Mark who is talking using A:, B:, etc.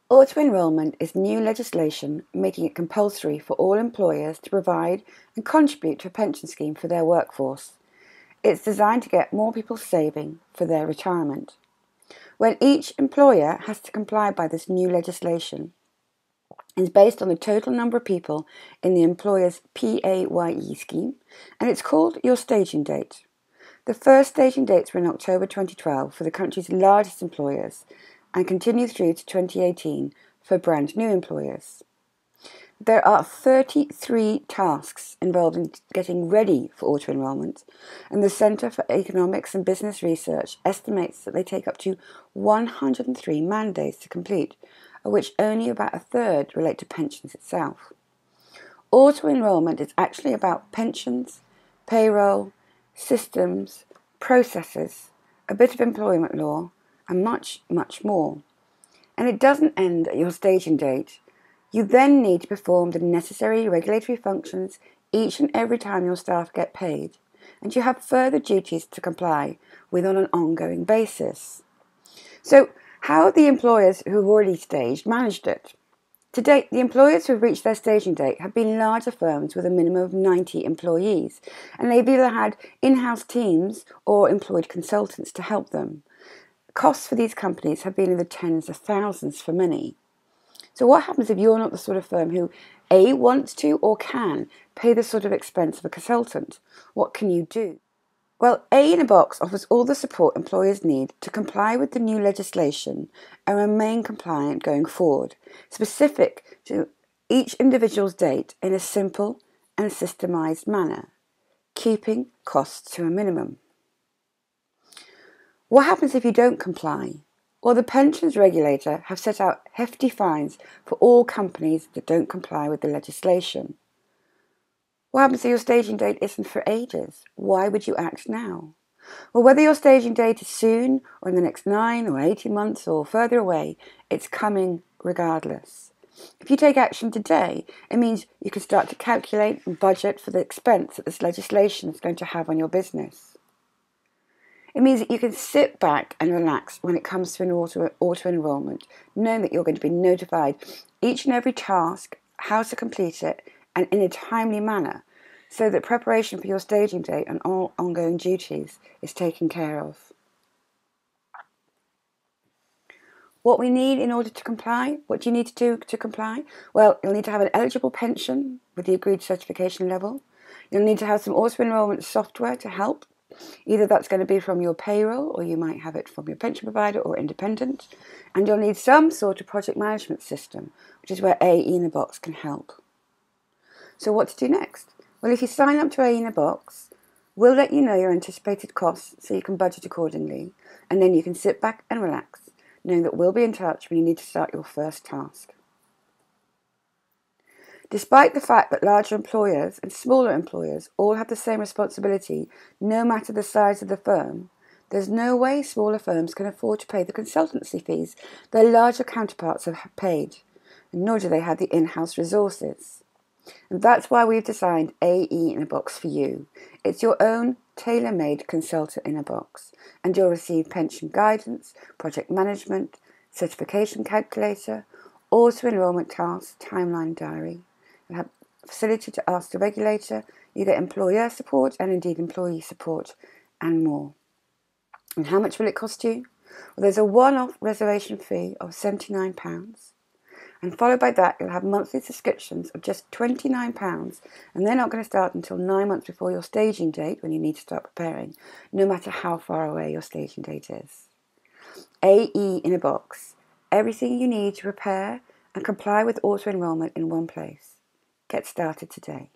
A: Auto enrolment is new legislation making it compulsory for all employers to provide and contribute to a pension scheme for their workforce. It's designed to get more people saving for their retirement. When each employer has to comply by this new legislation, it's based on the total number of people in the employer's PAYE scheme, and it's called your staging date. The first staging dates were in October 2012 for the country's largest employers and continue through to 2018 for brand new employers. There are 33 tasks involved in getting ready for auto enrolment, and the Centre for Economics and Business Research estimates that they take up to 103 man days to complete, of which only about a third relate to pensions itself. Auto enrolment is actually about pensions, payroll, systems, processes, a bit of employment law, and much, much more. And it doesn't end at your staging date. You then need to perform the necessary regulatory functions each and every time your staff get paid, and you have further duties to comply with on an ongoing basis. So, how have the employers who have already staged managed it? To date, the employers who have reached their staging date have been larger firms with a minimum of 90 employees, and they've either had in-house teams or employed consultants to help them. Costs for these companies have been in the tens of thousands for many. So what happens if you're not the sort of firm who A, wants to or can pay the sort of expense of a consultant? What can you do? Well, A in a Box offers all the support employers need to comply with the new legislation and remain compliant going forward, specific to each individual's date in a simple and systemised manner, keeping costs to a minimum. What happens if you don't comply? Well, the pensions regulator have set out hefty fines for all companies that don't comply with the legislation. What happens if your staging date isn't for ages? Why would you act now? Well, whether your staging date is soon or in the next 9 or 18 months or further away, it's coming regardless. If you take action today, it means you can start to calculate and budget for the expense that this legislation is going to have on your business. It means that you can sit back and relax when it comes to an auto enrolment, knowing that you're going to be notified each and every task, how to complete it, and in a timely manner, so that preparation for your staging date and all ongoing duties is taken care of. What we need in order to comply, what do you need to do to comply? Well, you'll need to have an eligible pension with the agreed certification level. You'll need to have some auto enrolment software to help. Either that's going to be from your payroll, or you might have it from your pension provider or independent. And you'll need some sort of project management system, which is where AE in a Box can help. So what to do next? Well, if you sign up to AE in a Box, we'll let you know your anticipated costs so you can budget accordingly, and then you can sit back and relax, knowing that we'll be in touch when you need to start your first task. Despite the fact that larger employers and smaller employers all have the same responsibility, no matter the size of the firm, there's no way smaller firms can afford to pay the consultancy fees their larger counterparts have paid, and nor do they have the in-house resources. And that's why we've designed AE in a Box for you. It's your own tailor-made consultant in a box, and you'll receive pension guidance, project management, certification calculator, auto enrolment tasks, timeline diary. You have facility to ask the regulator, you get employer support and indeed employee support and more. And how much will it cost you? Well, there's a one-off reservation fee of £79, and followed by that you'll have monthly subscriptions of just £29, and they're not going to start until 9 months before your staging date when you need to start preparing, no matter how far away your staging date is. AE in a Box, everything you need to prepare and comply with auto enrolment in one place. Get started today.